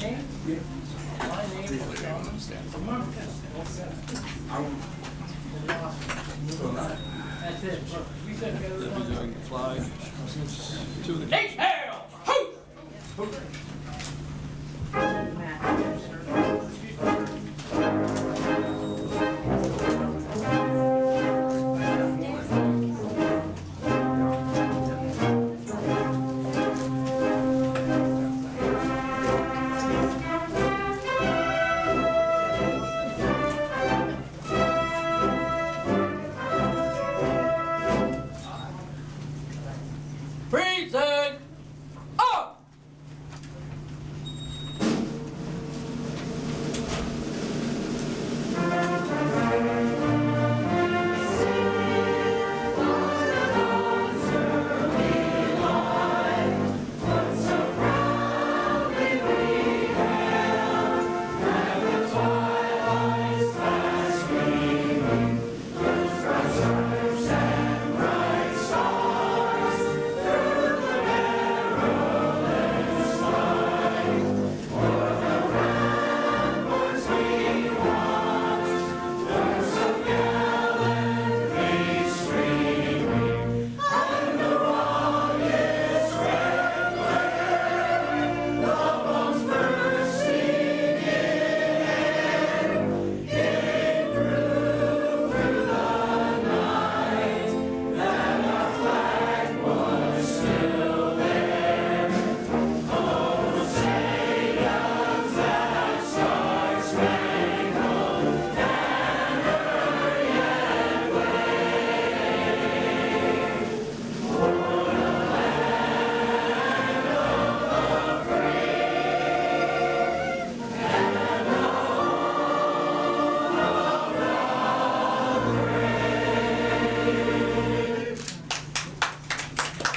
name? My name is John. That's it. Look, we said They'll be doing the flag to the exhale! Hoot! Freezing! Up!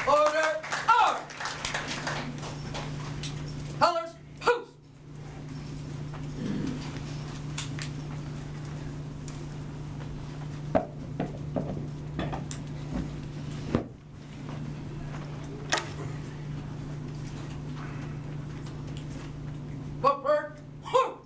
Order! Up! Colors! Post! Footwork! Hoot!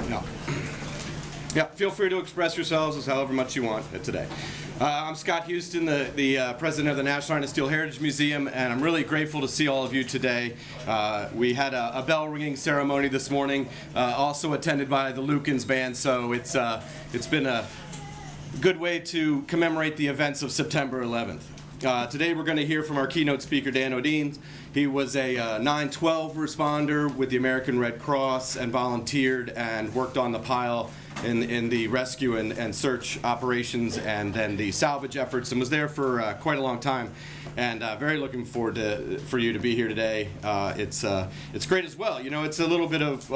No. Yeah, feel free to express yourselves as however much you want today. I'm Scott Houston, the president of the National Iron and Steel Heritage Museum, and I'm really grateful to see all of you today. We had a bell ringing ceremony this morning, also attended by the Lukens Band, so it's been a good way to commemorate the events of September 11th. Today we're going to hear from our keynote speaker, Dan Odine. He was a 9/12 responder with the American Red Cross and volunteered and worked on the pile in the rescue and search operations and then the salvage efforts, and was there for quite a long time. And very looking forward for you to be here today. It's great as well. You know, it's a little bit of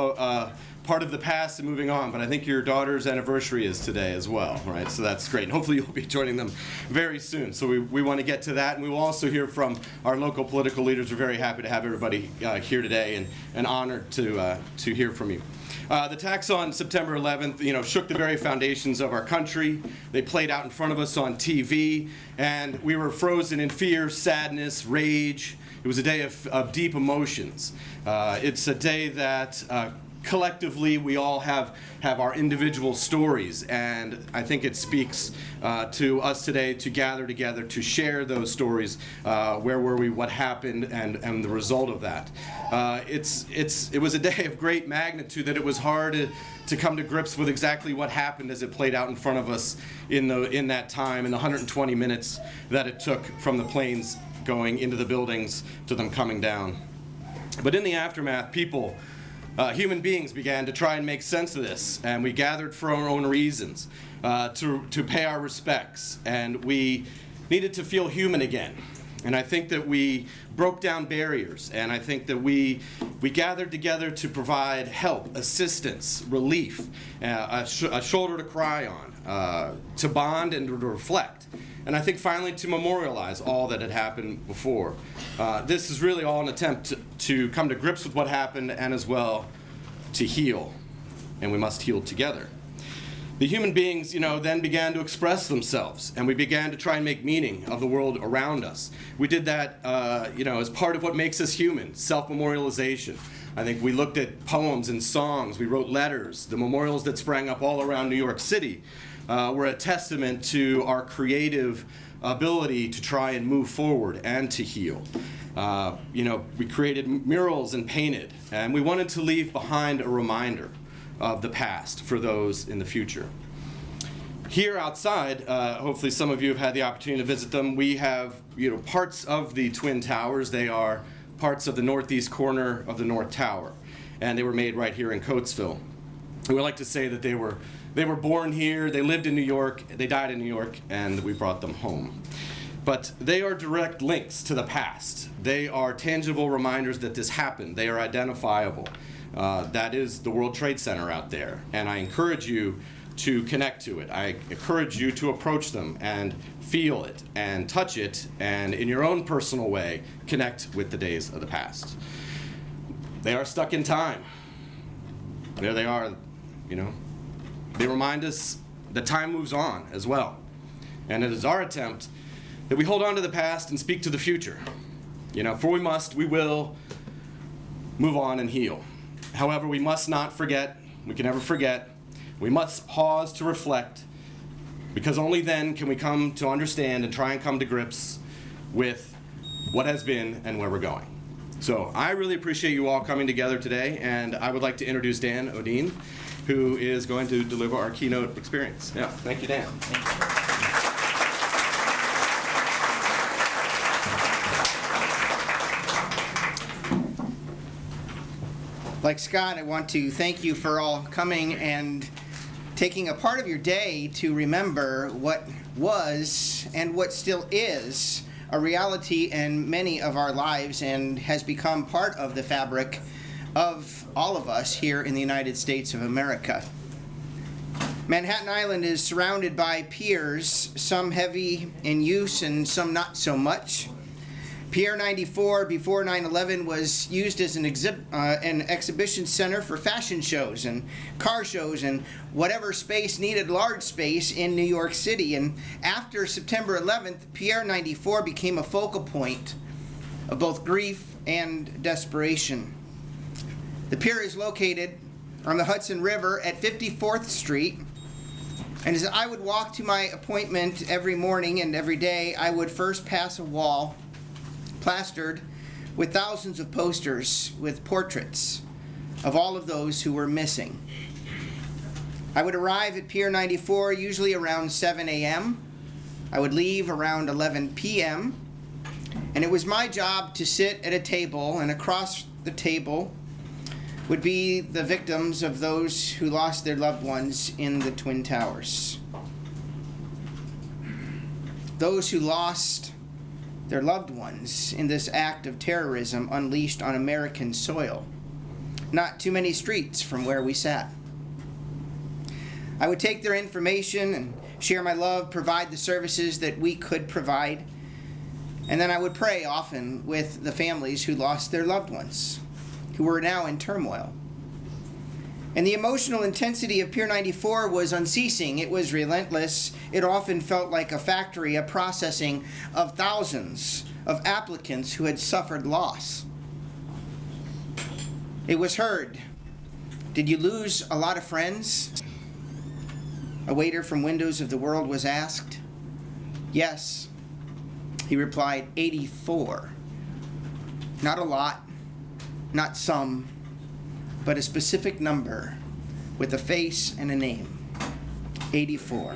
part of the past and moving on, but I think your daughter's anniversary is today as well, right? So that's great. And hopefully you'll be joining them very soon. So we want to get to that, and we will also hear from our local political leaders. We're very happy to have everybody here today, and honored to hear from you. The attacks on September 11th, you know, shook the very foundations of our country. They played out in front of us on TV, and we were frozen in fear, sadness, rage. It was a day of deep emotions. It's a day that collectively we all have our individual stories, and I think it speaks to us today to gather together to share those stories. Where were we, what happened, and the result of that. It was a day of great magnitude that it was hard to come to grips with exactly what happened as it played out in front of us in that time, in the 120 minutes that it took from the planes going into the buildings to them coming down. But in the aftermath, people, human beings began to try and make sense of this, and we gathered for our own reasons to pay our respects, and we needed to feel human again. And I think that we broke down barriers, and I think that we gathered together to provide help, assistance, relief, a shoulder to cry on, to bond and to reflect. And I think finally to memorialize all that had happened before. This is really all an attempt to come to grips with what happened and as well to heal. And we must heal together. The human beings, then began to express themselves, and we began to try and make meaning of the world around us. We did that, as part of what makes us human, self-memorialization. I think we looked at poems and songs. We wrote letters. The memorials that sprang up all around New York City were a testament to our creative ability to try and move forward and to heal. We created murals and painted, and we wanted to leave behind a reminder of the past for those in the future. Here outside, hopefully some of you have had the opportunity to visit them. We have parts of the Twin Towers. They are parts of the northeast corner of the North Tower, and they were made right here in Coatesville. We like to say that they were born here, they lived in New York, they died in New York, and we brought them home. But they are direct links to the past. They are tangible reminders that this happened. They are identifiable. That is the World Trade Center out there, and I encourage you to connect to it. I encourage you to approach them and feel it and touch it, and in your own personal way, connect with the days of the past. They are stuck in time. There they are, They remind us that time moves on as well. And it is our attempt that we hold on to the past and speak to the future. For we will move on and heal. However, we must not forget, we can never forget, we must pause to reflect, because only then can we come to understand and try and come to grips with what has been and where we're going. So I really appreciate you all coming together today, and I would like to introduce Dan Odine, who is going to deliver our keynote experience. Yeah, thank you, Dan. Thank you. Like Scott, I want to thank you for all coming and taking a part of your day to remember what was and what still is a reality in many of our lives and has become part of the fabric of all of us here in the United States of America. Manhattan Island is surrounded by piers, some heavy in use and some not so much. Pier 94 before 9/11 was used as an exhibition center for fashion shows and car shows and whatever space needed large space in New York City. And after September 11th, Pier 94 became a focal point of both grief and desperation. The pier is located on the Hudson River at 54th Street. And as I would walk to my appointment every morning and every day, I would first pass a wall plastered with thousands of posters with portraits of all of those who were missing. I would arrive at Pier 94 usually around 7 a.m. I would leave around 11 p.m. And it was my job to sit at a table, and across the table would be the victims of those who lost their loved ones in the Twin Towers. Those who lost their loved ones in this act of terrorism unleashed on American soil, not too many streets from where we sat. I would take their information and share my love, provide the services that we could provide, and then I would pray often with the families who lost their loved ones, who were now in turmoil. And the emotional intensity of Pier 94 was unceasing. It was relentless. It often felt like a factory, a processing of thousands of applicants who had suffered loss. It was heard, "Did you lose a lot of friends?" A waiter from Windows of the World was asked. "Yes," he replied, 84. Not a lot, not some, but a specific number with a face and a name. 84.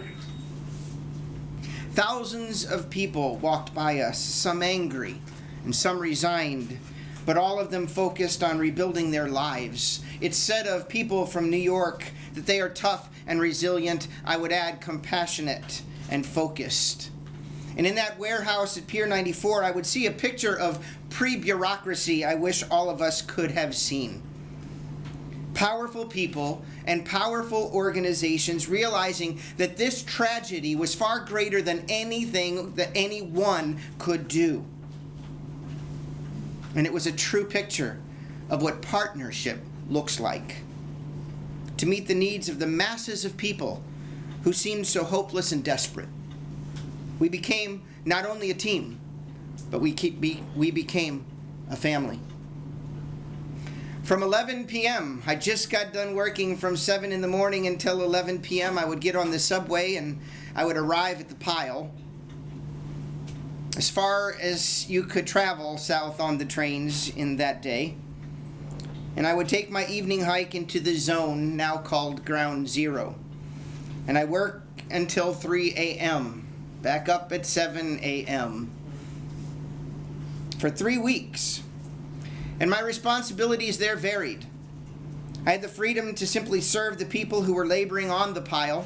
Thousands of people walked by us, some angry and some resigned, but all of them focused on rebuilding their lives. It's said of people from New York that they are tough and resilient. I would add compassionate and focused. And in that warehouse at Pier 94, I would see a picture of pre-bureaucracy I wish all of us could have seen. Powerful people and powerful organizations realizing that this tragedy was far greater than anything that anyone could do. And it was a true picture of what partnership looks like. To meet the needs of the masses of people who seemed so hopeless and desperate. We became not only a team, but we became a family. From 11 p.m., I just got done working from 7 in the morning until 11 p.m. I would get on the subway and I would arrive at the pile. As far as you could travel south on the trains in that day. And I would take my evening hike into the zone, now called Ground Zero. And I work until 3 a.m., back up at 7 a.m. for 3 weeks. And my responsibilities there varied. I had the freedom to simply serve the people who were laboring on the pile,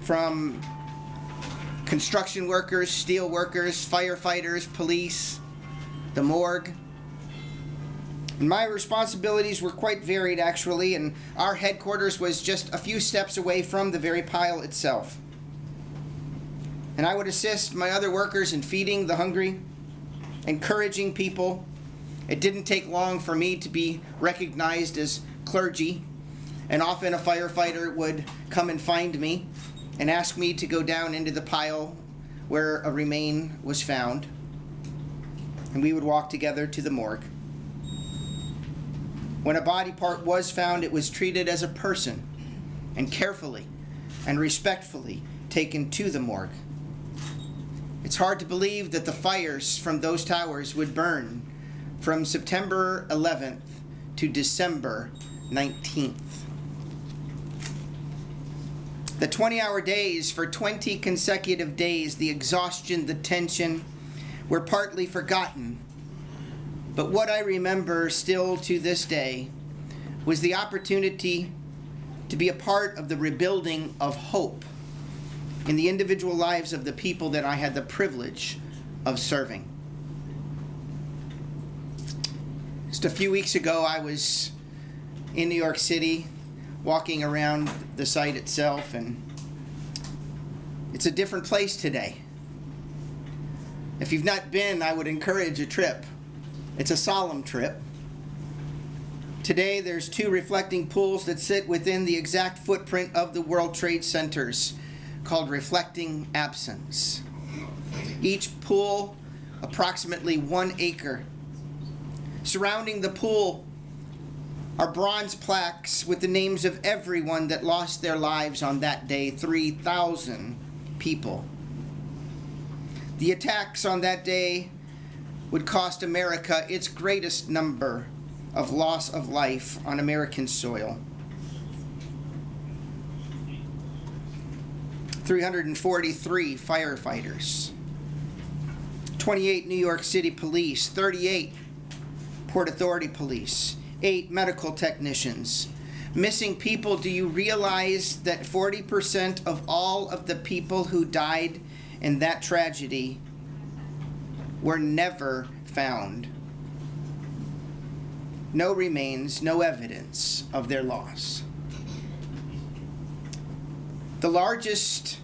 from construction workers, steel workers, firefighters, police, the morgue. And my responsibilities were quite varied, actually, and our headquarters was just a few steps away from the very pile itself. And I would assist my other workers in feeding the hungry, encouraging people. It didn't take long for me to be recognized as clergy, and often a firefighter would come and find me and ask me to go down into the pile where a remain was found, and we would walk together to the morgue. When a body part was found, it was treated as a person and carefully and respectfully taken to the morgue. It's hard to believe that the fires from those towers would burn from September 11th to December 19th. The 20-hour days for 20 consecutive days, the exhaustion, the tension, were partly forgotten. But what I remember still to this day was the opportunity to be a part of the rebuilding of hope in the individual lives of the people that I had the privilege of serving. Just a few weeks ago, I was in New York City, walking around the site itself, and it's a different place today. If you've not been, I would encourage a trip. It's a solemn trip. Today, there's 2 reflecting pools that sit within the exact footprint of the World Trade Centers, called Reflecting Absence. Each pool approximately 1 acre. Surrounding the pool are bronze plaques with the names of everyone that lost their lives on that day, 3,000 people. The attacks on that day would cost America its greatest number of loss of life on American soil. 343 firefighters, 28 New York City police, 38 Port Authority police, 8 medical technicians. Missing people, do you realize that 40% of all of the people who died in that tragedy were never found? No remains, no evidence of their loss. The largest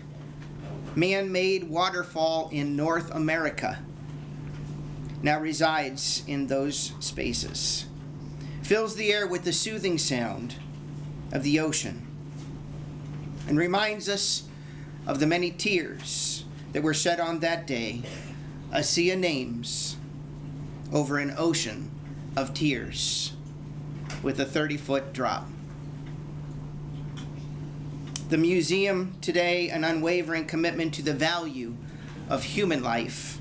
man-made waterfall in North America now resides in those spaces. Fills the air with the soothing sound of the ocean and reminds us of the many tears that were shed on that day, a sea of names over an ocean of tears with a 30-foot drop. The museum today, an unwavering commitment to the value of human life.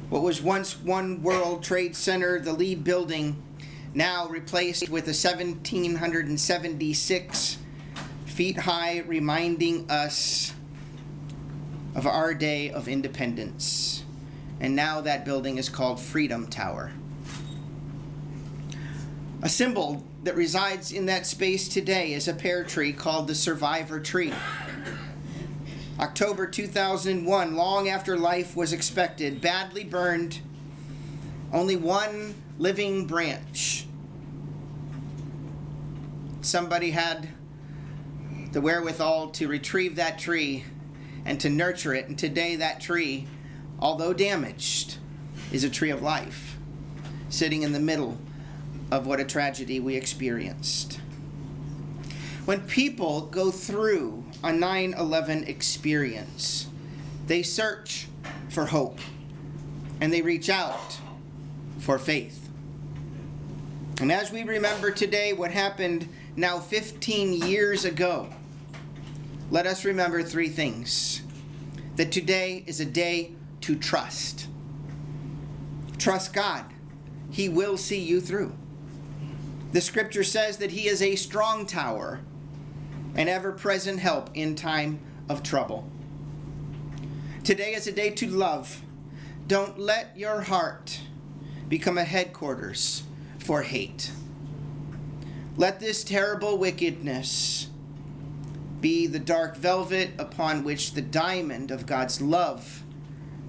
What was once One World Trade Center, the lead building, now replaced with a 1,776 feet high, reminding us of our day of independence and now that building is called Freedom Tower. A symbol that resides in that space today is a pear tree called the Survivor Tree. October 2001, long after life was expected, badly burned, only one living branch. Somebody had the wherewithal to retrieve that tree and to nurture it, and today that tree, although damaged, is a tree of life, sitting in the middle of what a tragedy we experienced. When people go through a 9/11 experience, they search for hope and they reach out for faith. And as we remember today what happened now 15 years ago, let us remember three things. That today is a day to trust. Trust God. He will see you through. The scripture says that He is a strong tower, an ever-present help in time of trouble. Today is a day to love. Don't let your heart become a headquarters for hate. Let this terrible wickedness be the dark velvet upon which the diamond of God's love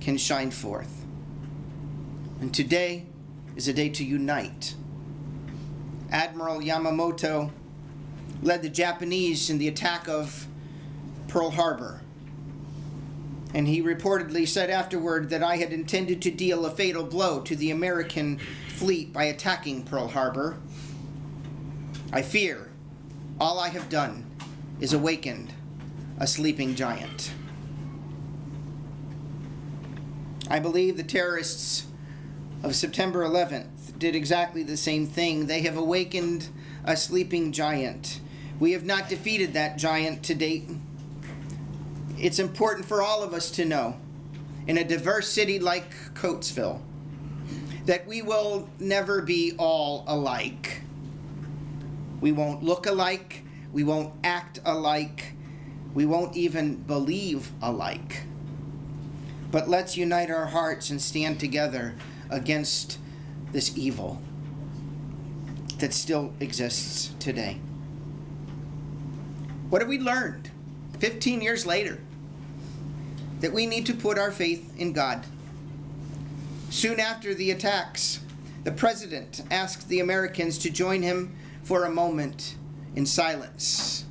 can shine forth. And today is a day to unite. Admiral Yamamoto led the Japanese in the attack of Pearl Harbor. And he reportedly said afterward that I had intended to deal a fatal blow to the American fleet by attacking Pearl Harbor. I fear all I have done is awakened a sleeping giant. I believe the terrorists of September 11th did exactly the same thing. They have awakened a sleeping giant. We have not defeated that giant to date. It's important for all of us to know, in a diverse city like Coatesville, that we will never be all alike. We won't look alike. We won't act alike. We won't even believe alike. But let's unite our hearts and stand together against this evil that still exists today. What have we learned 15 years later? That we need to put our faith in God. Soon after the attacks, the president asked the Americans to join him for a moment in silence,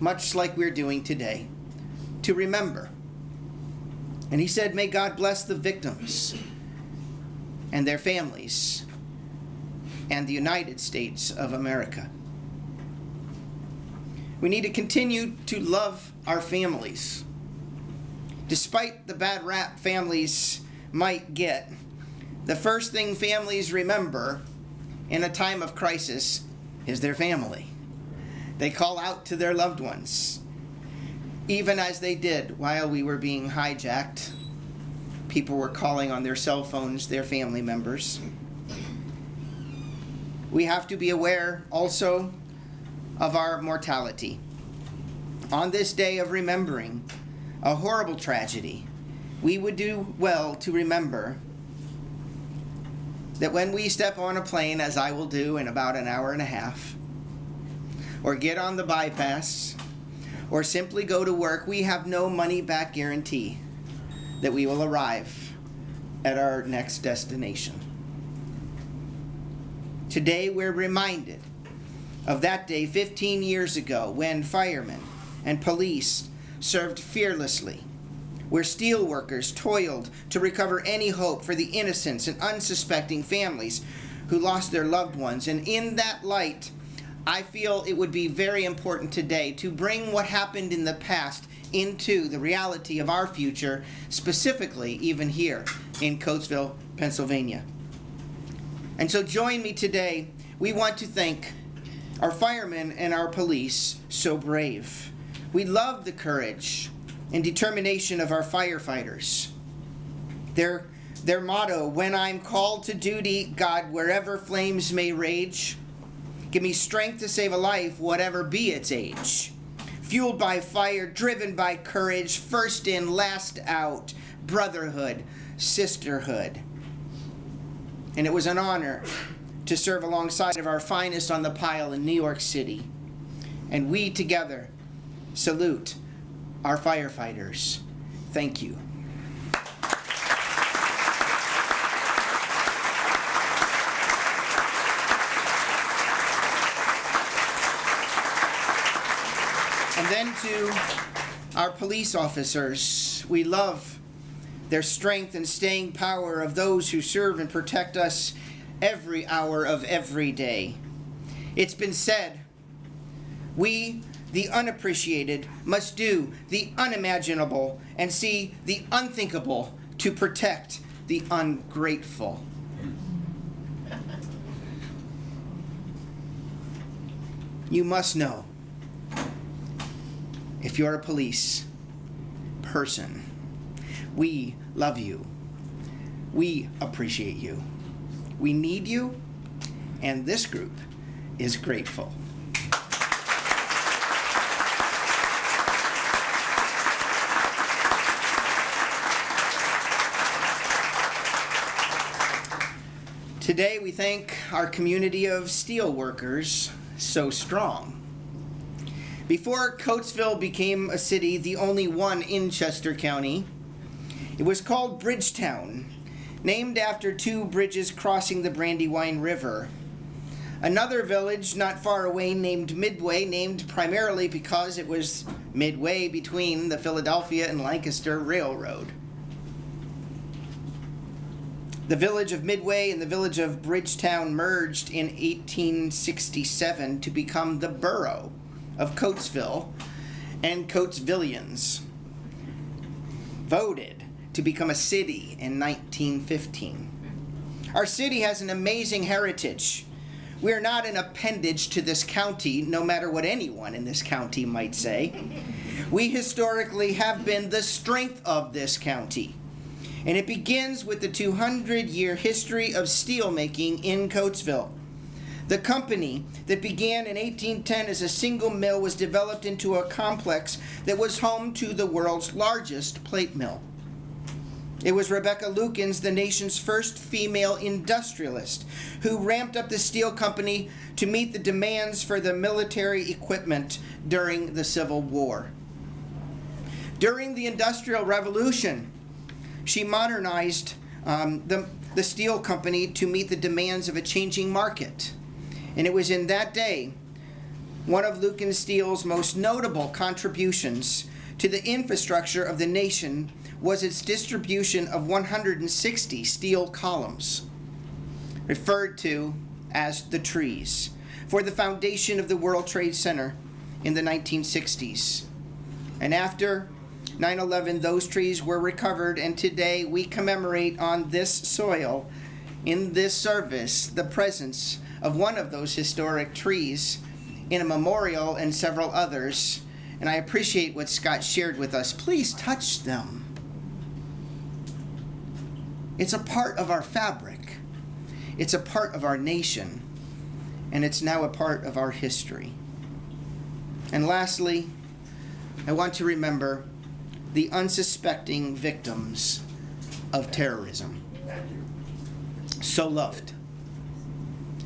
much like we're doing today, to remember. And he said, "May God bless the victims and their families and the United States of America." We need to continue to love our families. Despite the bad rap families might get, the first thing families remember in a time of crisis is their family. They call out to their loved ones, even as they did while we were being hijacked. People were calling on their cell phones their family members. We have to be aware also of our mortality. On this day of remembering a horrible tragedy, we would do well to remember that when we step on a plane, as I will do in about an hour and a half, or get on the bypass, or simply go to work, we have no money-back guarantee that we will arrive at our next destination. Today we're reminded of that day 15 years ago when firemen and police served fearlessly, where steel workers toiled to recover any hope for the innocents and unsuspecting families who lost their loved ones. And in that light, I feel it would be very important today to bring what happened in the past into the reality of our future, specifically even here in Coatesville, Pennsylvania. And so join me today. We want to thank our firemen and our police, so brave. We love the courage and determination of our firefighters. Their motto, "When I'm called to duty, God, wherever flames may rage, give me strength to save a life, whatever be its age. Fueled by fire, driven by courage, first in, last out, brotherhood, sisterhood. And it was an honor to serve alongside of our finest on the pile in New York City. And we together salute our firefighters. Thank you. And then to our police officers, we love their strength and staying power of those who serve and protect us every hour of every day. It's been said, we, the unappreciated, must do the unimaginable and see the unthinkable to protect the ungrateful. You must know, if you're a police person, we love you. We appreciate you. We need you, and this group is grateful. Today we thank our community of steelworkers, so strong. Before Coatesville became a city, the only one in Chester County, it was called Bridgetown, named after two bridges crossing the Brandywine River. Another village not far away named Midway, named primarily because it was midway between the Philadelphia and Lancaster Railroad. The village of Midway and the village of Bridgetown merged in 1867 to become the borough of Coatesville, and Coatesvillians voted to become a city in 1915. Our city has an amazing heritage. We are not an appendage to this county, no matter what anyone in this county might say. We historically have been the strength of this county. And it begins with the 200-year history of steelmaking in Coatesville. The company that began in 1810 as a single mill was developed into a complex that was home to the world's largest plate mill. It was Rebecca Lukens, the nation's first female industrialist, who ramped up the steel company to meet the demands for the military equipment during the Civil War. During the Industrial Revolution, she modernized the steel company to meet the demands of a changing market. And it was in that day, one of Lukens Steel's most notable contributions to the infrastructure of the nation was its distribution of 160 steel columns, referred to as the trees, for the foundation of the World Trade Center in the 1960s. And after 9/11, those trees were recovered, and today we commemorate on this soil, in this service, the presence of one of those historic trees in a memorial and several others. And I appreciate what Scott shared with us. Please touch them. It's a part of our fabric. It's a part of our nation. And it's now a part of our history. And lastly, I want to remember the unsuspecting victims of terrorism. So loved.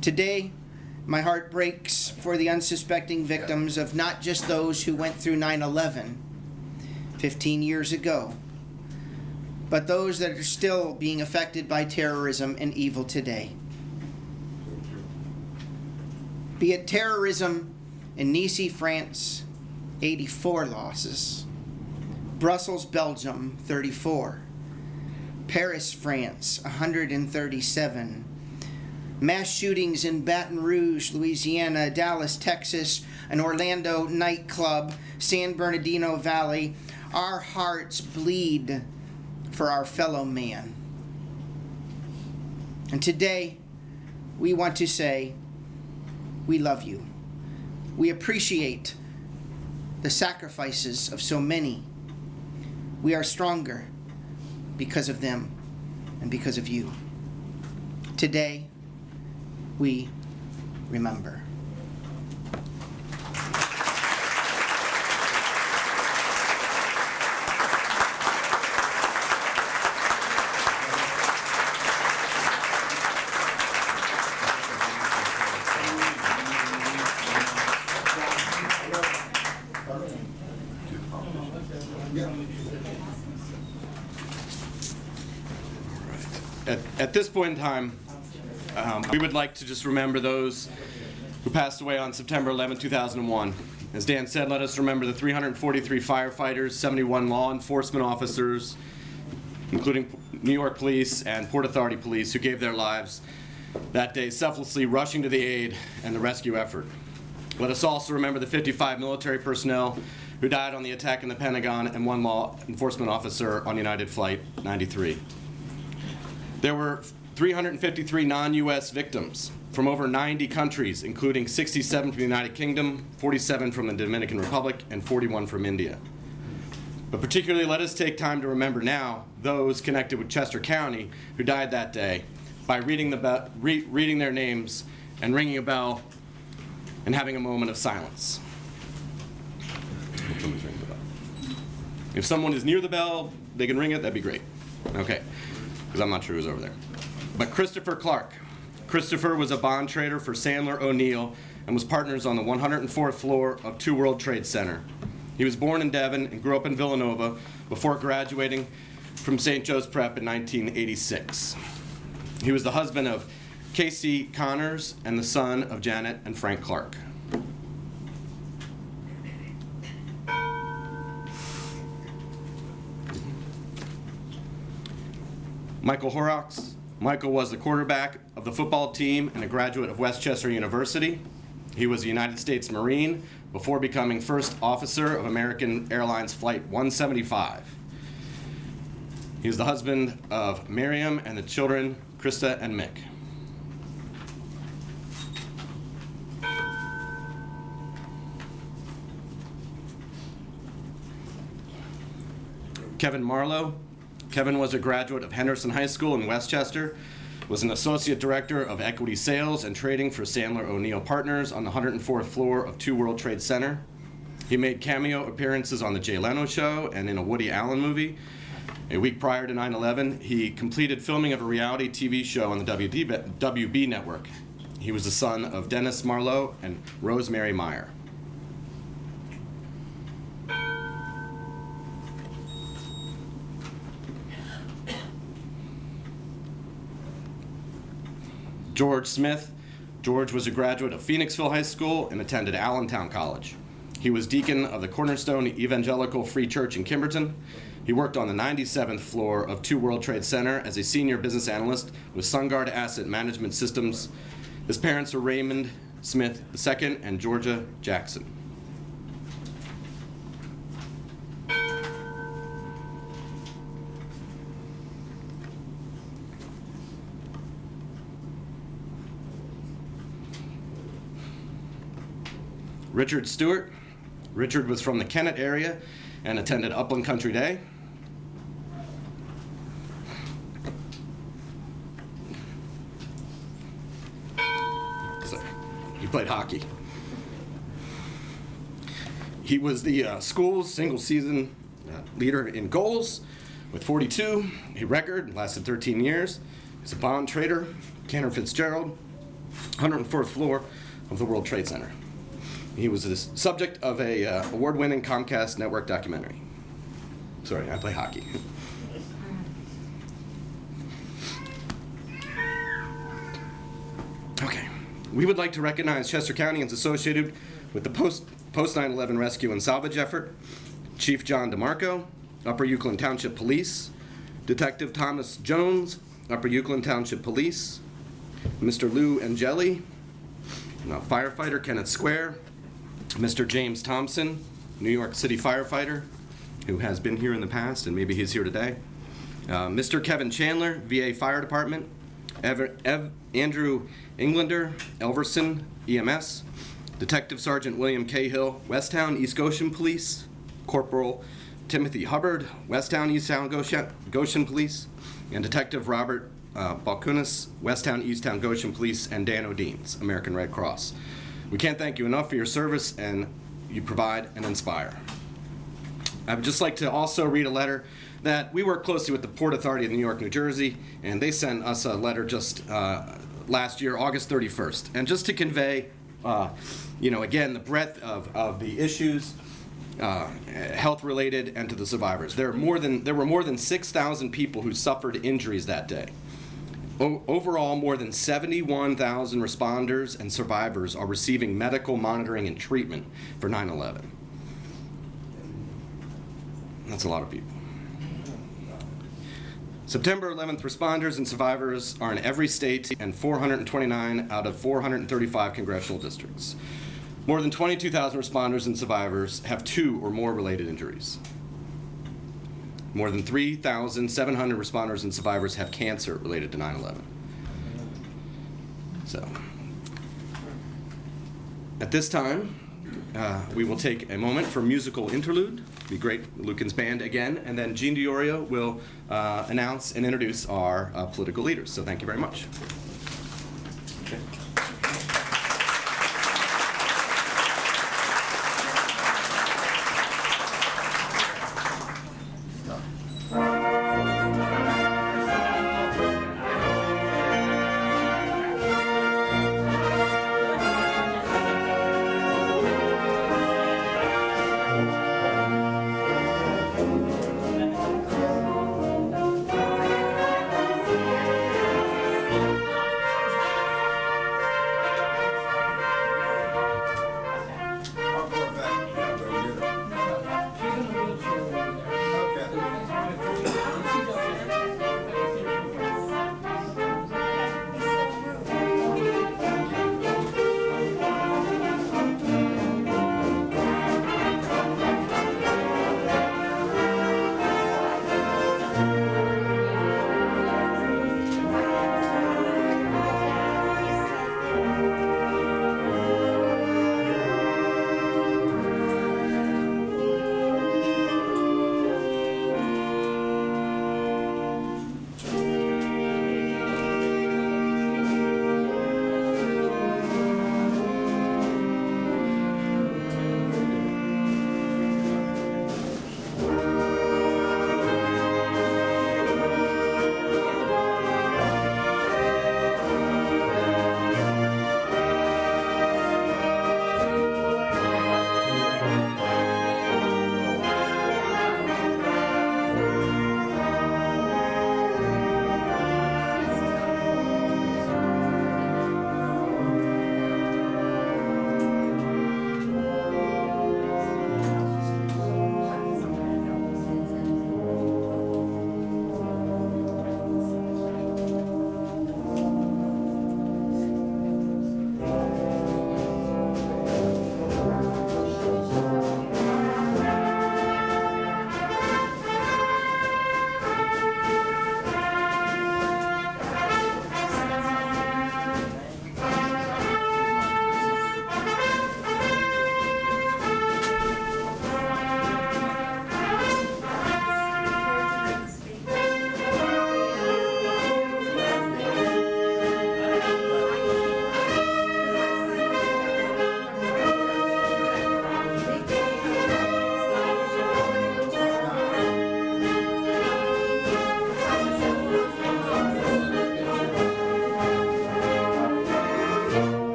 Today, my heart breaks for the unsuspecting victims of not just those who went through 9/11 15 years ago, but those that are still being affected by terrorism and evil today. Be it terrorism in Nice, France, 84 losses. Brussels, Belgium, 34. Paris, France, 137. Mass shootings in Baton Rouge, Louisiana, Dallas, Texas, an Orlando nightclub, San Bernardino Valley. Our hearts bleed for our fellow man. And today, we want to say, we love you. We appreciate the sacrifices of so many. We are stronger because of them and because of you. Today, we remember. at this point in time, we would like to just remember those who passed away on September 11, 2001. As Dan said, let us remember the 343 firefighters, 71 law enforcement officers, including New York Police and Port Authority Police, who gave their lives that day, selflessly rushing to the aid and the rescue effort. Let us also remember the 55 military personnel who died on the attack in the Pentagon and one law enforcement officer on United Flight 93. There were 353 non-U.S. victims from over 90 countries, including 67 from the United Kingdom, 47 from the Dominican Republic, and 41 from India. But particularly, let us take time to remember now those connected with Chester County who died that day by reading their names and ringing a bell and having a moment of silence. If someone is near the bell, they can ring it, that'd be great. Okay, because I'm not sure who's over there. But Christopher Clark. Christopher was a bond trader for Sandler O'Neill and was partners on the 104th floor of 2 World Trade Center. He was born in Devon and grew up in Villanova before graduating from St. Joe's Prep in 1986. He was the husband of Casey Connors and the son of Janet and Frank Clark. Michael Horrocks. Michael was the quarterback of the football team and a graduate of Westchester University. He was a United States Marine before becoming first officer of American Airlines Flight 175. He is the husband of Miriam and the children, Krista and Mick. Kevin Marlowe. Kevin was a graduate of Henderson High School in Westchester, was an associate director of equity sales and trading for Sandler O'Neill Partners on the 104th floor of 2 World Trade Center. He made cameo appearances on The Jay Leno Show and in a Woody Allen movie. A week prior to 9/11, he completed filming of a reality TV show on the WB network. He was the son of Dennis Marlowe and Rosemary Meyer. George Smith. George was a graduate of Phoenixville High School and attended Allentown College. He was deacon of the Cornerstone Evangelical Free Church in Kimberton. He worked on the 97th floor of 2 World Trade Center as a senior business analyst with SunGard Asset Management Systems. His parents were Raymond Smith II and Georgia Jackson. Richard Stewart. Richard was from the Kennett area and attended Upland Country Day. So, he played hockey. He was the school's single-season leader in goals with 42, a record, lasted 13 years. He's a bond trader, Cantor Fitzgerald, 104th floor of the World Trade Center. He was the subject of a award-winning Comcast network documentary. Sorry, I play hockey. Okay, we would like to recognize Chester County as associated with the post 9/11 rescue and salvage effort. Chief John DeMarco, Upper Euclid Township Police. Detective Thomas Jones, Upper Euclid Township Police. Mr. Lou Angeli, firefighter, Kennett Square. Mr. James Thompson, New York City firefighter, who has been here in the past and maybe he's here today. Mr. Kevin Chandler, VA Fire Department. Andrew Englander, Elverson EMS. Detective Sergeant William Cahill, Westtown East Goshen Police. Corporal Timothy Hubbard, Westtown Easttown Goshen Police. And Detective Robert Balkunas, Westtown Easttown Goshen Police, and Dan O'Deans, American Red Cross. We can't thank you enough for your service and you provide and inspire. I would just like to also read a letter that we work closely with the Port Authority of New York, New Jersey, and they sent us a letter just last year, August 31st. And just to convey, again, the breadth of the issues, health-related, and to the survivors. There were more than 6,000 people who suffered injuries that day. Overall, more than 71,000 responders and survivors are receiving medical monitoring and treatment for 9/11. That's a lot of people. September 11th responders and survivors are in every state and 429 out of 435 congressional districts. More than 22,000 responders and survivors have 2 or more related injuries. More than 3,700 responders and survivors have cancer related to 9/11. So, at this time, we will take a moment for a musical interlude. It'd be great, Lucan's band again, and then Gene DiOrio will announce and introduce our political leaders. So thank you very much. Okay.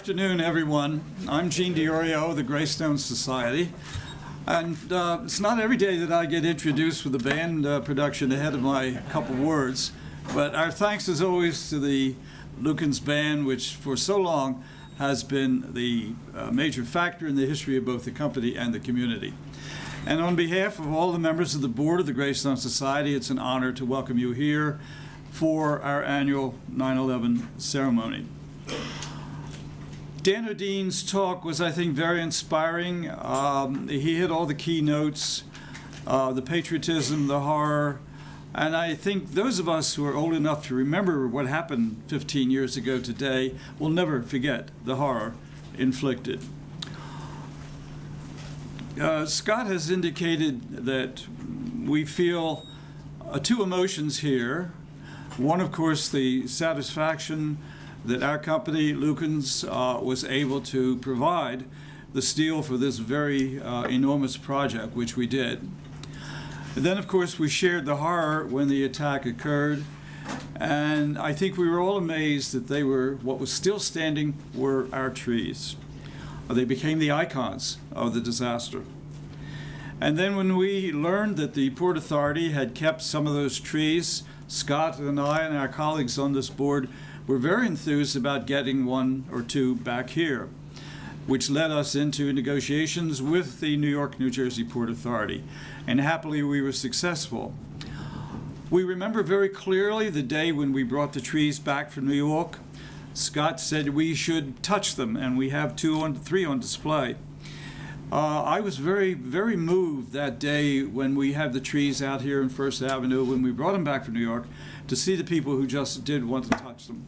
afternoon, everyone. I'm Gene DiOrio of the Greystone Society. And it's not every day that I get introduced with a band production ahead of my couple words, but our thanks as always to the Lukens Band, which for so long has been the major factor in the history of both the company and the community. And on behalf of all the members of the board of the Greystone Society, it's an honor to welcome you here for our annual 9/11 ceremony. Dan O'Dean's talk was, I think, very inspiring. He hit all the key notes, the patriotism, the horror, and I think those of us who are old enough to remember what happened 15 years ago today will never forget the horror inflicted. Scott has indicated that we feel two emotions here. One, of course, the satisfaction that our company, Lukens, was able to provide the steel for this very enormous project, which we did. And then, of course, we shared the horror when the attack occurred, and I think we were all amazed that what was still standing were our trees. They became the icons of the disaster. And then when we learned that the Port Authority had kept some of those trees, Scott and I and our colleagues on this board were very enthused about getting one or two back here, which led us into negotiations with the New York, New Jersey Port Authority. And happily, we were successful. We remember very clearly the day when we brought the trees back from New York. Scott said we should touch them, and we have three on display. I was very, very moved that day when we had the trees out here in First Avenue, when we brought them back from New York, to see the people who just did want to touch them.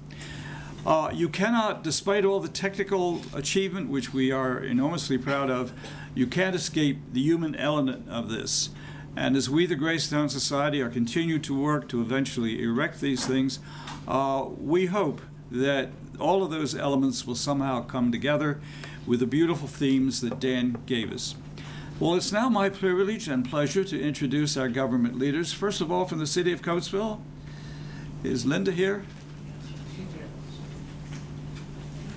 You cannot, despite all the technical achievement, which we are enormously proud of, you can't escape the human element of this. And as we, the Greystone Society, are continue to work to eventually erect these things, we hope that all of those elements will somehow come together with the beautiful themes that Dan gave us. Well, it's now my privilege and pleasure to introduce our government leaders. First of all, from the city of Coatesville, is Linda here?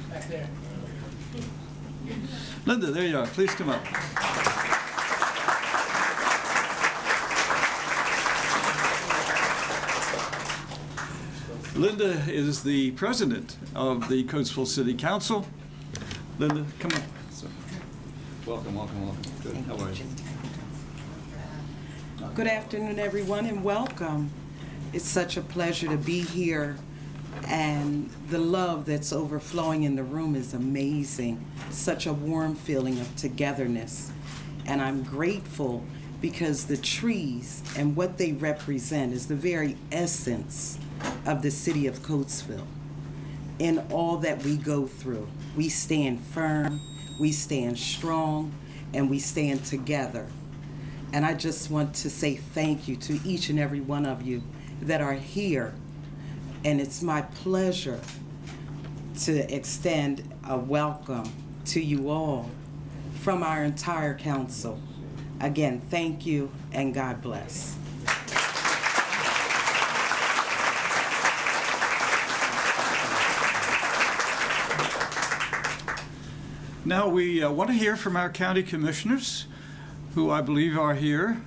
Back there. Linda, there you are. Please come up. Linda is the president of the Coatesville City Council. Linda, come on. Welcome, welcome, welcome. Good. How are you? Good afternoon, everyone, and welcome. It's such a pleasure to be here, and the love that's overflowing in the room is amazing. Such a warm feeling of togetherness, and I'm grateful because the trees and what they represent is the very essence of the city of Coatesville. In all that we go through, we stand firm, we stand strong, and we stand together. And I just want to say thank you to each and every one of you that are here. And it's my pleasure to extend a welcome to you all from our entire council. Again, thank you and God bless. Now we want to hear from our county commissioners, who I believe are here.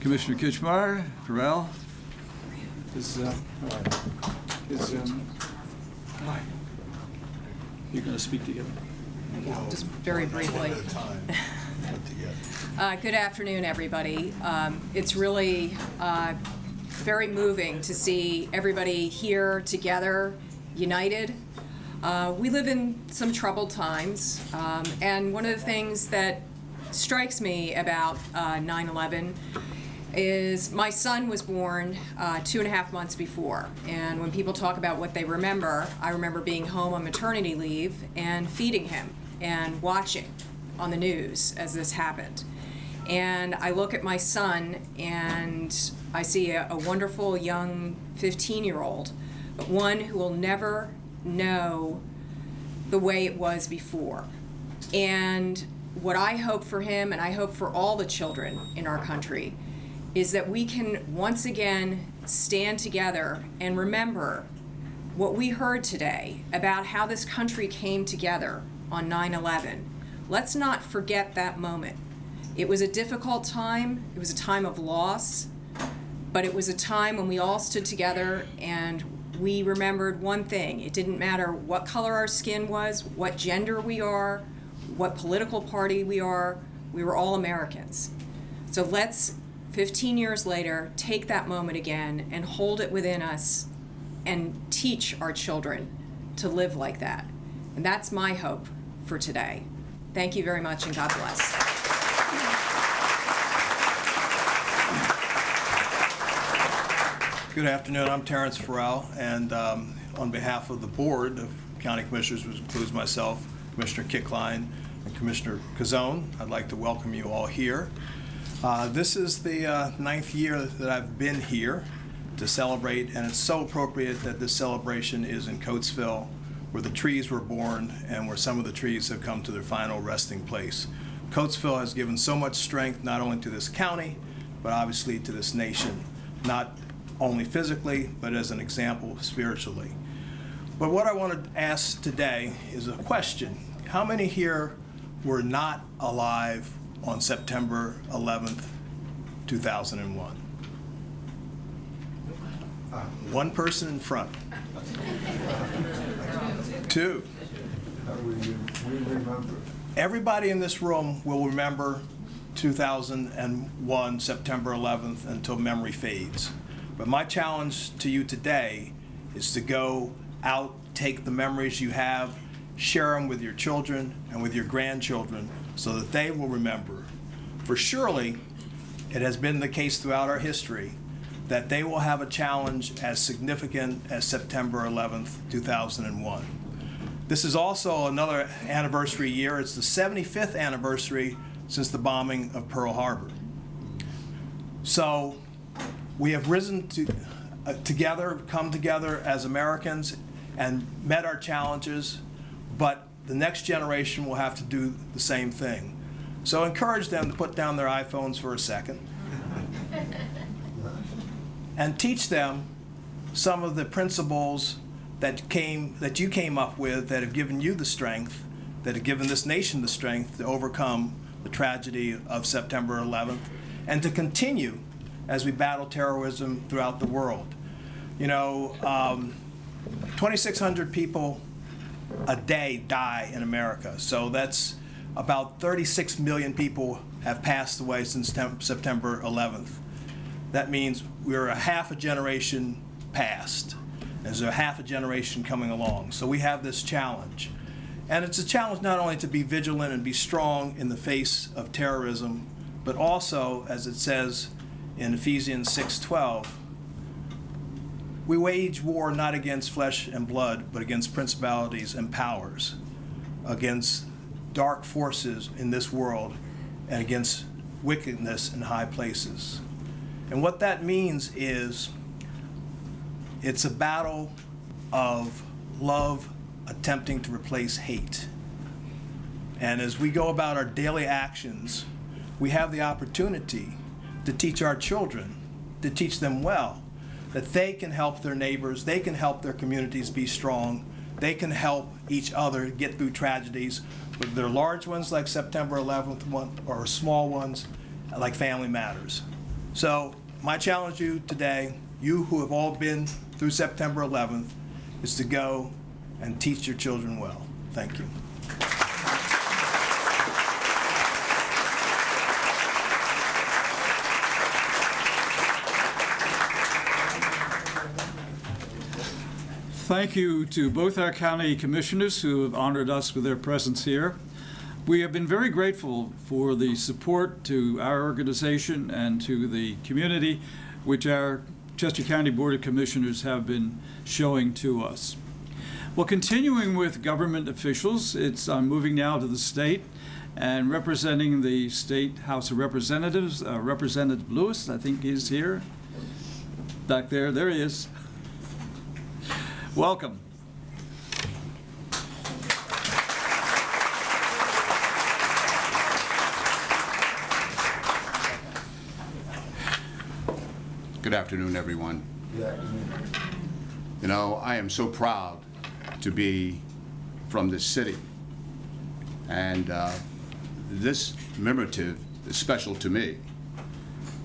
Commissioner Kitchmeyer, Farrell. Hi. You're going to speak together. Just very briefly. Good afternoon, everybody. It's really very moving to see everybody here together, united. We live in some troubled times, and one of the things that strikes me about 9/11 is my son was born 2.5 months before, and when people talk about what they remember, I remember being home on maternity leave and feeding him and watching on the news as this happened. And I look at my son and I see a wonderful young 15-year-old, but one who will never know the way it was before. And what I hope for him, and I hope for all the children in our country, is that we can once again stand together and remember what we heard today about how this country came together on 9/11, let's not forget that moment. It was a difficult time. It was a time of loss, but it was a time when we all stood together and we remembered one thing. It didn't matter what color our skin was, what gender we are, what political party we are. We were all Americans. So let's, 15 years later, take that moment again and hold it within us and teach our children to live like that. And that's my hope for today. Thank you very much, and God bless. Good afternoon. I'm Terrence Farrell, and on behalf of the Board of County Commissioners, which includes myself, Commissioner Kickline, and Commissioner Cazzone, I'd like to welcome you all here. This is the 9th year that I've been here to celebrate, and it's so appropriate that this celebration is in Coatesville, where the trees were born and where some of the trees have come to their final resting place. Coatesville has given so much strength not only to this county, but obviously to this nation, not only physically, but as an example spiritually. But what I want to ask today is a question. How many here were not alive on September 11th, 2001? One person in front. Two. Everybody in this room will remember 2001, September 11th, until memory fades. But my challenge to you today is to go out, take the memories you have, share them with your children and with your grandchildren so that they will remember. For surely, it has been the case throughout our history that they will have a challenge as significant as September 11th, 2001. This is also another anniversary year. It's the 75th anniversary since the bombing of Pearl Harbor. So we have risen together, come together as Americans and met our challenges, but the next generation will have to do the same thing. So encourage them to put down their iPhones for a second and teach them some of the principles that you came up with that have given you the strength, that have given this nation the strength to overcome the tragedy of September 11th and to continue as we battle terrorism throughout the world. You know, 2,600 people a day die in America, so that's about 36 million people have passed away since September 11th. That means we're a half a generation past. There's a half a generation coming along. So we have this challenge. And it's a challenge not only to be vigilant and be strong in the face of terrorism, but also, as it says in Ephesians 6:12, we wage war not against flesh and blood, but against principalities and powers, against dark forces in this world, and against wickedness in high places. And what that means is it's a battle of love attempting to replace hate. And as we go about our daily actions, we have the opportunity to teach our children, to teach them well, that they can help their neighbors, they can help their communities be strong, they can help each other get through tragedies, whether they're large ones like September 11th or small ones like Family Matters. So my challenge to you today, you who have all been through September 11th, is to go and teach your children well. Thank you. Thank you to both our county commissioners who have honored us with their presence here. We have been very grateful for the support to our organization and to the community which our Chester County Board of Commissioners have been showing to us. Well, continuing with government officials, I'm moving now to the state, and representing the State House of Representatives, Representative Lewis, I think he's here. Back there, there he is. Welcome. Good afternoon, everyone. You know, I am so proud to be from this city. And this commemorative is special to me.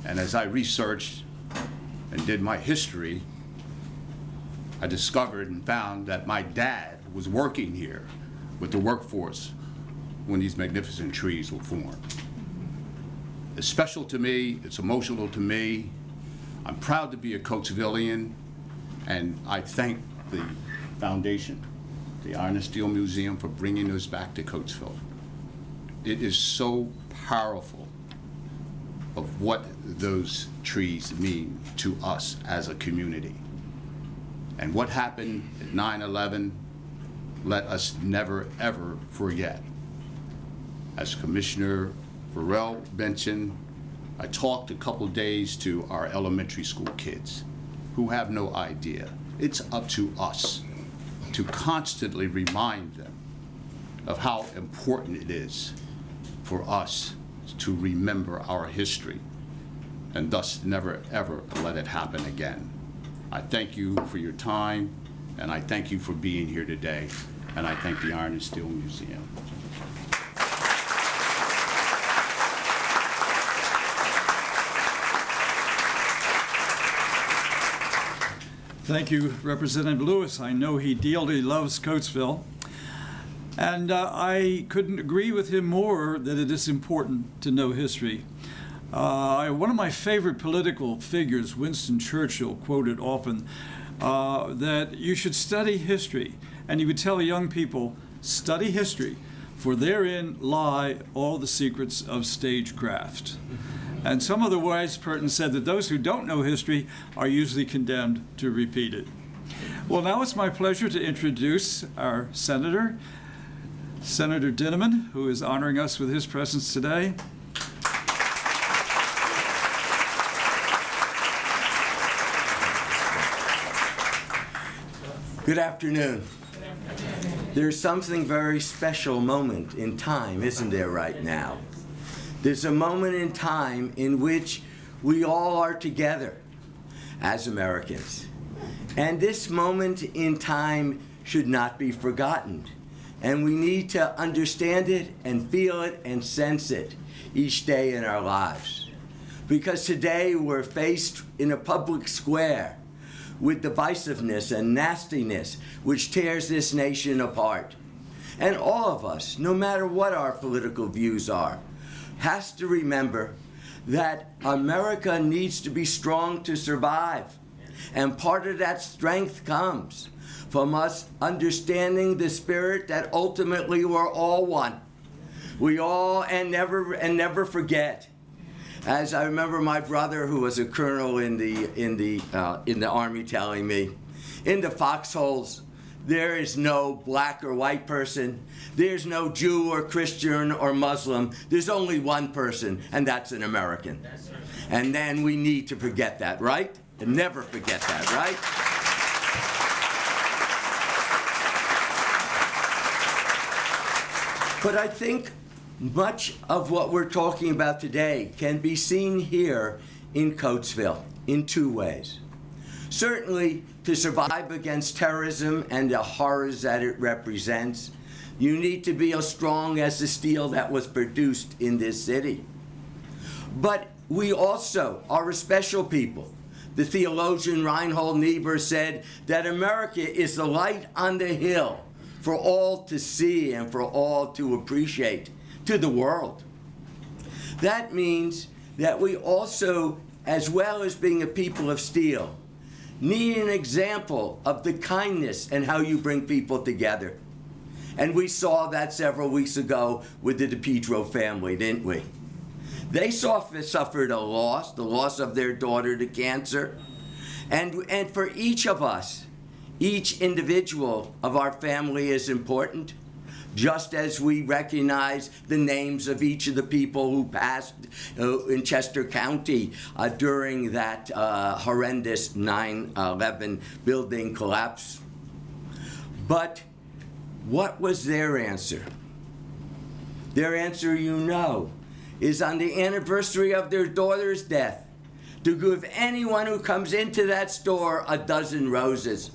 And as I researched and did my history, I discovered and found that my dad was working here with the workforce when these magnificent trees were formed. It's special to me, it's emotional to me. I'm proud to be a Coatesvillian, and I thank the foundation, the Iron and Steel Museum, for bringing us back to Coatesville. It is so powerful of what those trees mean to us as a community. And what happened at 9/11, let us never, ever forget. As Commissioner Farrell mentioned, I talked a couple days to our elementary school kids who have no idea. It's up to us to constantly remind them of how important it is for us to remember our history and thus never ever let it happen again. I thank you for your time, and I thank you for being here today, and I thank the Iron and Steel Museum. Thank you, Representative Lewis. I know he dearly loves Coatesville. And I couldn't agree with him more that it is important to know history. One of my favorite political figures, Winston Churchill, quoted often that you should study history. And he would tell young people, study history, for therein lie all the secrets of stagecraft. And some other wise person said that those who don't know history are usually condemned to repeat it. Well, now it's my pleasure to introduce our Senator, Senator Dinniman, who is honoring us with his presence today. Good afternoon. There's something very special moment in time, isn't there, right now? There's a moment in time in which we all are together as Americans. And this moment in time should not be forgotten. And we need to understand it and feel it and sense it each day in our lives. Because today we're faced in a public square with divisiveness and nastiness which tears this nation apart. And all of us, no matter what our political views are, has to remember that America needs to be strong to survive. And part of that strength comes from us understanding the spirit that ultimately we're all one. We all and never forget. As I remember my brother, who was a colonel in the Army, telling me, in the foxholes, there is no black or white person. There's no Jew or Christian or Muslim. There's only one person, and that's an American. And then we need to forget that, right? And never forget that, right? But I think much of what we're talking about today can be seen here in Coatesville in two ways. Certainly, to survive against terrorism and the horrors that it represents, you need to be as strong as the steel that was produced in this city. But we also are a special people. The theologian Reinhold Niebuhr said that America is the light on the hill for all to see and for all to appreciate to the world. That means that we also, as well as being a people of steel, need an example of the kindness and how you bring people together. And we saw that several weeks ago with the DePietro family, didn't we? They suffered a loss, the loss of their daughter to cancer. And for each of us, each individual of our family is important, just as we recognize the names of each of the people who passed in Chester County during that horrendous 9/11 building collapse. But what was their answer? Their answer, you know, is on the anniversary of their daughter's death, to give anyone who comes into that store a dozen roses.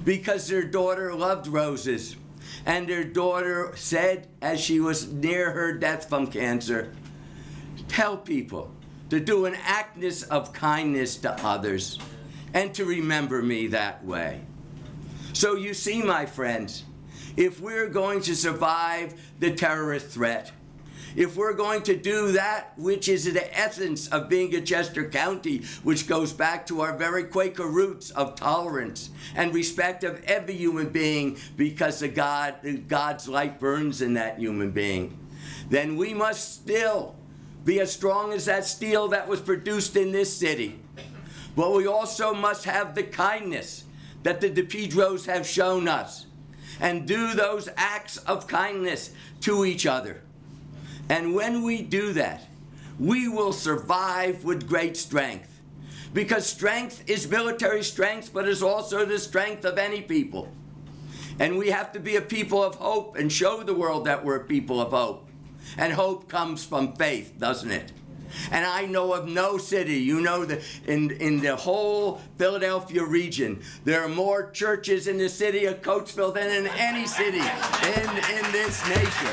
because their daughter loved roses. And their daughter said, as she was near her death from cancer, tell people to do an actness of kindness to others and to remember me that way. So you see, my friends, if we're going to survive the terrorist threat, if we're going to do that which is the essence of being a Chester County, which goes back to our very Quaker roots of tolerance and respect of every human being because of God's light burns in that human being, then we must still be as strong as that steel that was produced in this city. But we also must have the kindness that the DePedros have shown us and do those acts of kindness to each other. And when we do that, we will survive with great strength. Because strength is military strength, but is also the strength of any people. And we have to be a people of hope and show the world that we're a people of hope. And hope comes from faith, doesn't it? And I know of no city, you know, that in the whole Philadelphia region, there are more churches in the city of Coatesville than in any city in this nation.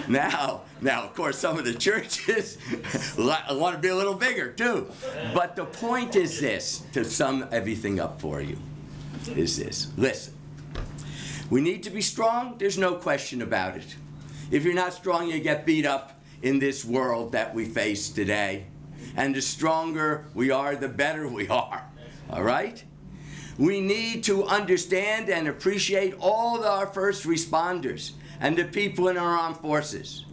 Now, of course, some of the churches want to be a little bigger, too. But the point is this, to sum everything up for you, is this. Listen, we need to be strong. There's no question about it. If you're not strong, you get beat up in this world that we face today. And the stronger we are, the better we are. All right? We need to understand and appreciate all of our first responders and the people in our armed forces.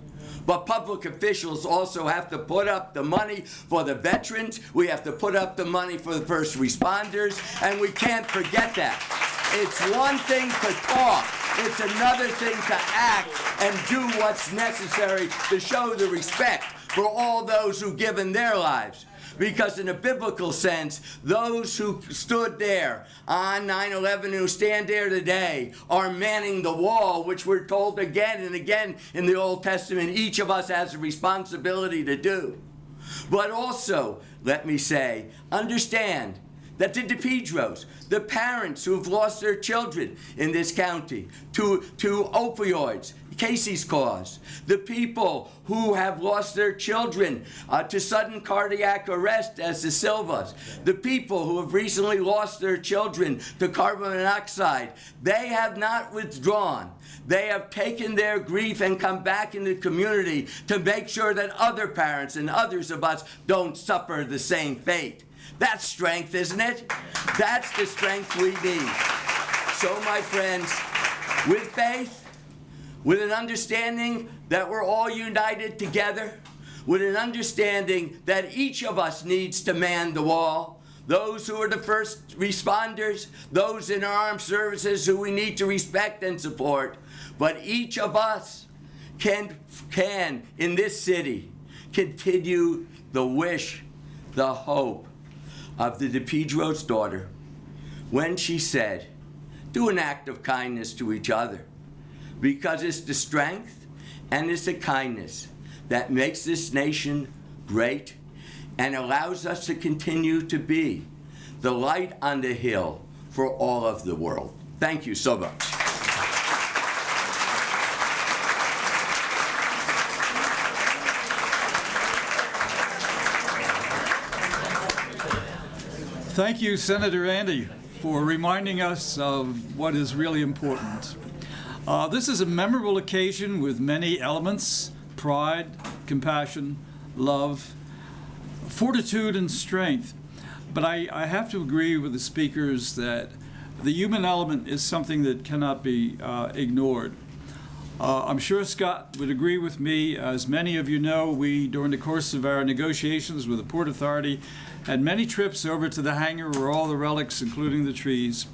But public officials also have to put up the money for the veterans. We have to put up the money for the first responders, and we can't forget that. It's one thing to talk. It's another thing to act and do what's necessary to show the respect for all those who've given their lives. Because in a biblical sense, those who stood there on 9/11, who stand there today, are manning the wall, which we're told again and again in the Old Testament, each of us has a responsibility to do. But also, let me say, understand that the DePedros, the parents who have lost their children in this county to opioids, Casey's cause, the people who have lost their children to sudden cardiac arrest as the Silvas, the people who have recently lost their children to carbon monoxide, they have not withdrawn. They have taken their grief and come back in the community to make sure that other parents and others of us don't suffer the same fate. That's strength, isn't it? That's the strength we need. So, my friends, with faith, with an understanding that we're all united together, with an understanding that each of us needs to man the wall, those who are the first responders, those in our armed services who we need to respect and support, but each of us can in this city, continue the wish, the hope of the DePedro's daughter when she said, do an act of kindness to each other. Because it's the strength and it's the kindness that makes this nation great and allows us to continue to be the light on the hill for all of the world. Thank you so much. Thank you, Senator Andy, for reminding us of what is really important. This is a memorable occasion with many elements: pride, compassion, love, fortitude, and strength. But I have to agree with the speakers that the human element is something that cannot be ignored. I'm sure Scott would agree with me. As many of you know, we, during the course of our negotiations with the Port Authority, had many trips over to the hangar where all the relics, including the trees.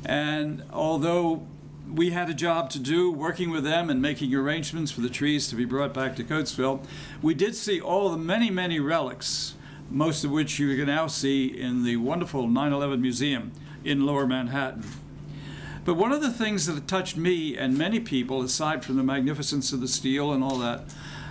And although we had a job to do working with them and making arrangements for the trees to be brought back to Coatesville, we did see all the many, many relics, most of which you can now see in the wonderful 9/11 Museum in Lower Manhattan. But one of the things that touched me and many people, aside from the magnificence of the steel and all that,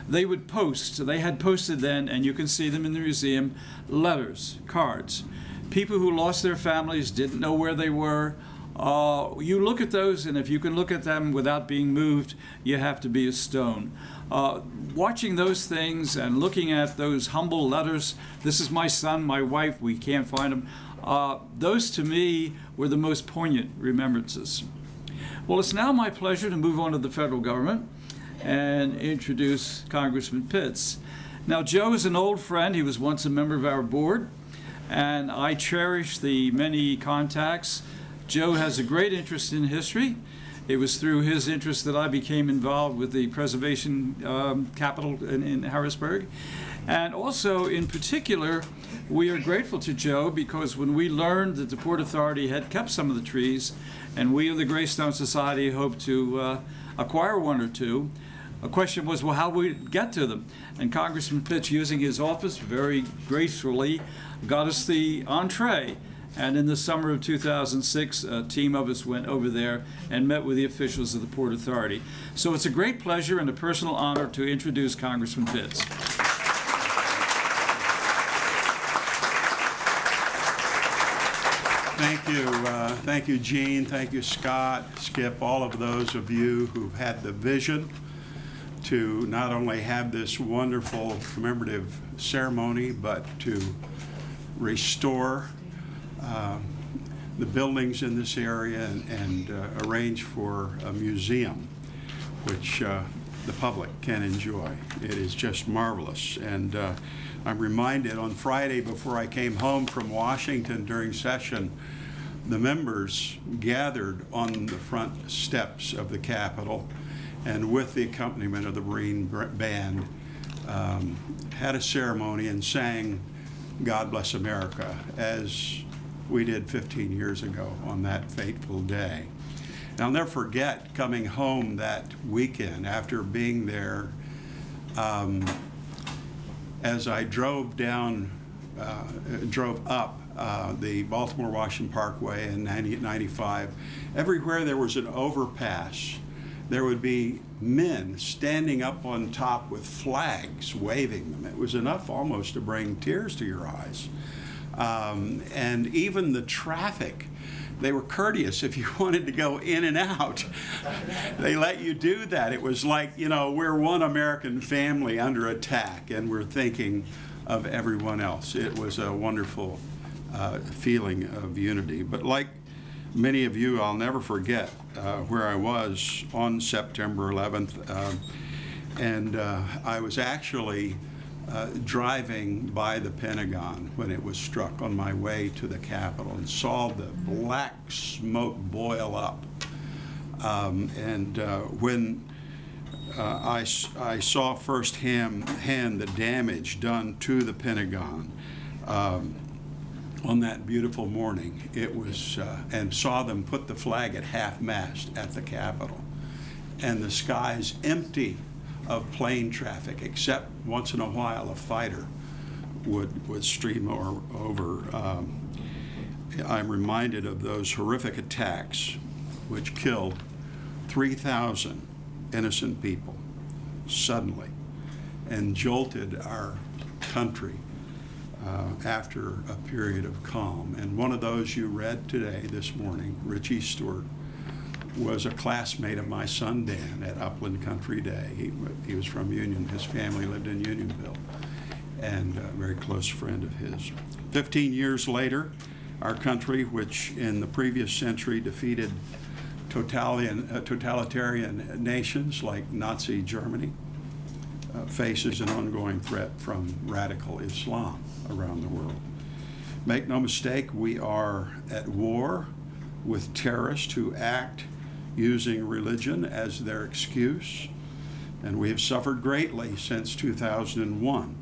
they would post. They had posted then, and you can see them in the museum, letters, cards. People who lost their families, didn't know where they were. You look at those, and if you can look at them without being moved, you have to be a stone. Watching those things and looking at those humble letters, this is my son, my wife, we can't find them, those to me were the most poignant remembrances. Well, it's now my pleasure to move on to the federal government and introduce Congressman Pitts. Now, Joe is an old friend. He was once a member of our board, and I cherish the many contacts. Joe has a great interest in history. It was through his interest that I became involved with the preservation capital in Harrisburg. And also, in particular, we are grateful to Joe because when we learned that the Port Authority had kept some of the trees, and we in the Greystone Society hoped to acquire one or two, a question was, well, how would we get to them? And Congressman Pitts, using his office, very gracefully got us the entree. And in the summer of 2006, a team of us went over there and met with the officials of the Port Authority. So it's a great pleasure and a personal honor to introduce Congressman Pitts. Thank you, Gene. Thank you, Scott, Skip, all of those of you who've had the vision to not only have this wonderful commemorative ceremony, but to restore the buildings in this area and arrange for a museum which the public can enjoy. It is just marvelous. And I'm reminded on Friday before I came home from Washington during session, the members gathered on the front steps of the Capitol and with the accompaniment of the Marine Band had a ceremony and sang God Bless America as we did 15 years ago on that fateful day. And I'll never forget coming home that weekend after being there. As I drove up the Baltimore-Washington Parkway and 95, everywhere there was an overpass, there would be men standing up on top with flags, waving them. It was enough almost to bring tears to your eyes. And even the traffic, they were courteous if you wanted to go in and out. They let you do that. It was like, you know, we're one American family under attack and we're thinking of everyone else. It was a wonderful feeling of unity. But like many of you, I'll never forget where I was on September 11th. I was actually driving by the Pentagon when it was struck on my way to the Capitol and saw the black smoke boil up. When I saw firsthand the damage done to the Pentagon on that beautiful morning, it was, and saw them put the flag at half-mast at the Capitol, and the skies empty of plane traffic, except once in a while a fighter would stream over. I'm reminded of those horrific attacks which killed 3,000 innocent people suddenly and jolted our country after a period of calm. And one of those you read today, this morning, Richie Stewart, was a classmate of my son Dan at Upland Country Day. He was from Union. His family lived in Unionville, and a very close friend of his. 15 years later, our country, which in the previous century defeated totalitarian nations like Nazi Germany, faces an ongoing threat from radical Islam around the world. Make no mistake, we are at war with terrorists who act using religion as their excuse, and we have suffered greatly since 2001.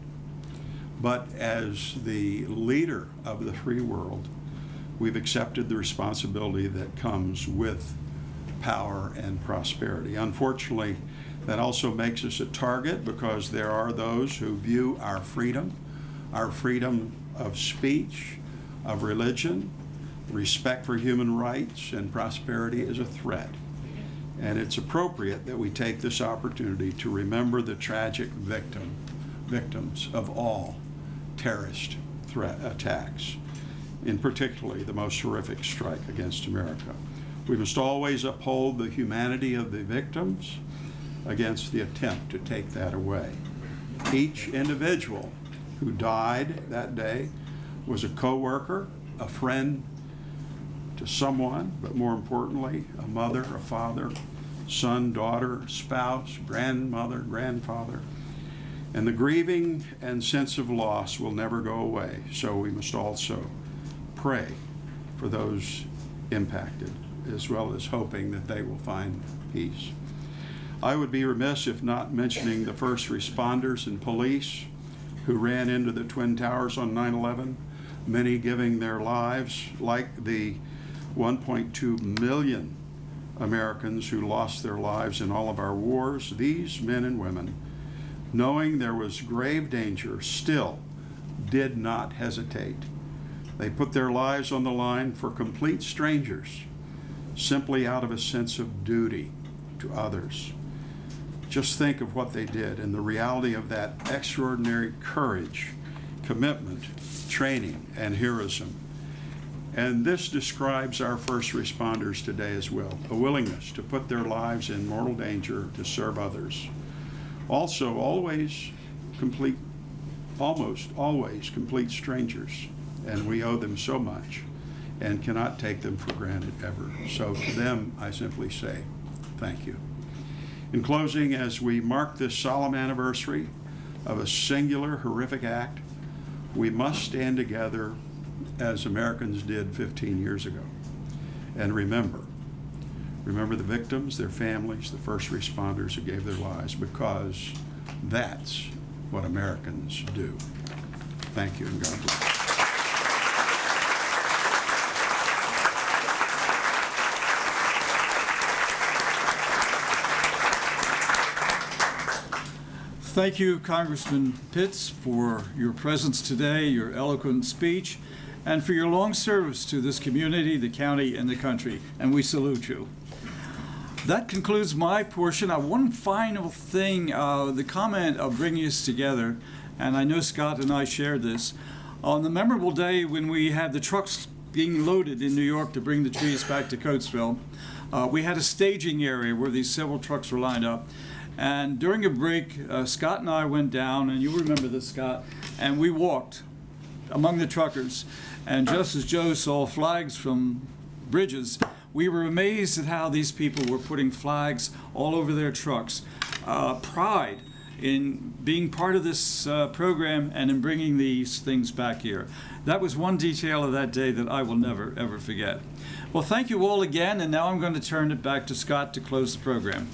But as the leader of the free world, we've accepted the responsibility that comes with power and prosperity. Unfortunately, that also makes us a target because there are those who view our freedom of speech, of religion, respect for human rights and prosperity as a threat. And it's appropriate that we take this opportunity to remember the tragic victims of all terrorist attacks, in particularly the most horrific strike against America. We must always uphold the humanity of the victims against the attempt to take that away. Each individual who died that day was a co-worker, a friend to someone, but more importantly, a mother, a father, son, daughter, spouse, grandmother, grandfather. And the grieving and sense of loss will never go away, so we must also pray for those impacted, as well as hoping that they will find peace. I would be remiss if not mentioning the first responders and police who ran into the Twin Towers on 9/11, many giving their lives, like the 1.2 million Americans who lost their lives in all of our wars. These men and women, knowing there was grave danger, still did not hesitate. They put their lives on the line for complete strangers, simply out of a sense of duty to others. Just think of what they did and the reality of that extraordinary courage, commitment, training, and heroism. And this describes our first responders today as well, a willingness to put their lives in mortal danger to serve others. Also, almost always complete strangers, and we owe them so much and cannot take them for granted ever. So to them, I simply say, thank you. In closing, as we mark this solemn anniversary of a singular horrific act, we must stand together as Americans did 15 years ago and remember the victims, their families, the first responders who gave their lives, because that's what Americans do. Thank you, and God bless. Thank you, Congressman Pitts, for your presence today, your eloquent speech, and for your long service to this community, the county, and the country, and we salute you. That concludes my portion. One final thing, the comment of bringing us together, and I know Scott and I shared this, on the memorable day when we had the trucks being loaded in New York to bring the trees back to Coatesville, we had a staging area where these several trucks were lined up. And during a break, Scott and I went down, and you remember this, Scott, and we walked among the truckers. And just as Joe saw flags from bridges, we were amazed at how these people were putting flags all over their trucks. Pride in being part of this program and in bringing these things back here. That was one detail of that day that I will never, ever forget. Well, thank you all again, and now I'm going to turn it back to Scott to close the program.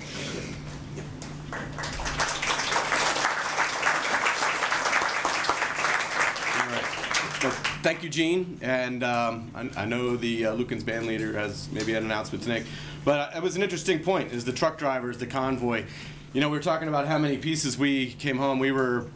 Thank you, Gene, and I know the Lukens band leader has maybe had an announcement tonight, but it was an interesting point, is the truck drivers, the convoy. You know, we were talking about how many pieces we came home. We were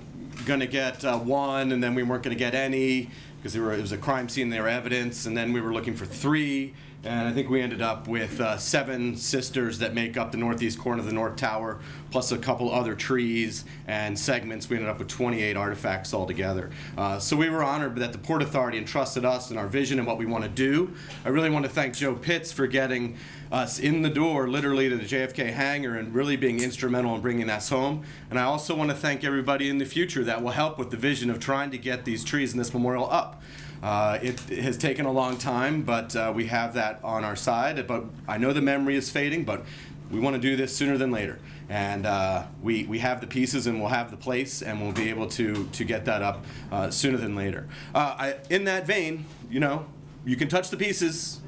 going to get one, and then we weren't going to get any, because it was a crime scene, there were evidence, and then we were looking for 3, and I think we ended up with 7 sisters that make up the northeast corner of the North Tower, plus a couple other trees and segments. We ended up with 28 artifacts altogether. So we were honored that the Port Authority entrusted us in our vision and what we want to do. I really want to thank Joe Pitts for getting us in the door, literally, to the JFK hangar and really being instrumental in bringing us home. And I also want to thank everybody in the future that will help with the vision of trying to get these trees and this memorial up. It has taken a long time, but we have that on our side. But I know the memory is fading, but we want to do this sooner than later. And we have the pieces, and we'll have the place, and we'll be able to get that up sooner than later. In that vein, you know, you can touch the pieces.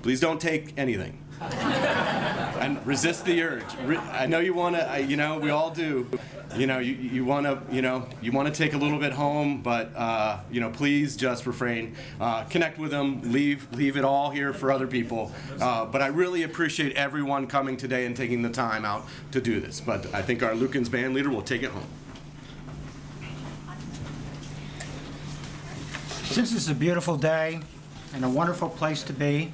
Please don't take anything. And resist the urge. I know you want to, you know, we all do. You know, you want to, you want to take a little bit home, but, please just refrain. Connect with them. Leave it all here for other people. But I really appreciate everyone coming today and taking the time out to do this. But I think our Lukens band leader will take it home. Since it's a beautiful day and a wonderful place to be,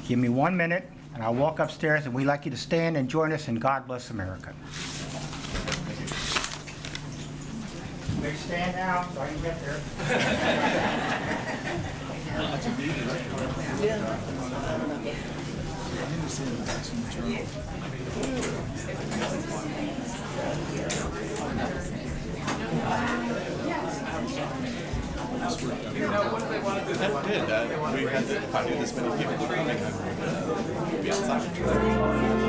give me 1 minute, And I'll walk upstairs, and we'd like you to stand and join us in God Bless America. Please stand now so I can get there. That did. We had if I knew this many people were coming, I would be outside.